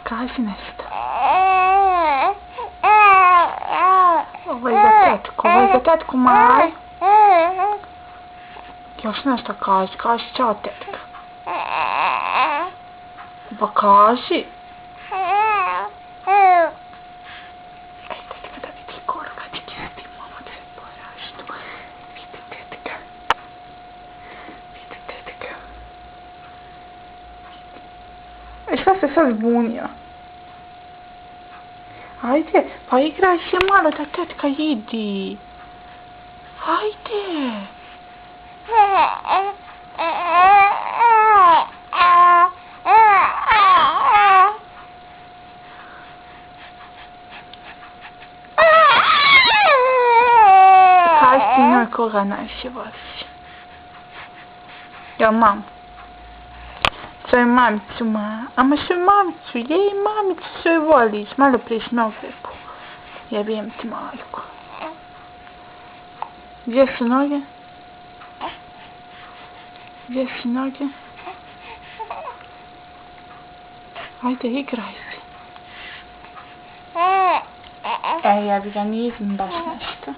kaži nešto. Ovo je za tetku Maju. Još nešto kaži čao tetka. Pa kaži. Ej, tetka da vidi korkačke, ti mama da se poraš tu. Vidi tetka. Ej, šta se sad zbunio? Ajde, pa igraj se malo da tetka idi. Ajde. Kaj ti njoj koga najviše voliš? Jel mam? Svoju mamicu, ama svoju mamicu, jej mamicu svoju voliš, malo prije si me okrepu. Jebijem ti majku. Gdje su noge? Gdje su noge? Ajde, igraj se. Ej, ja bi ga nisam baš nešto.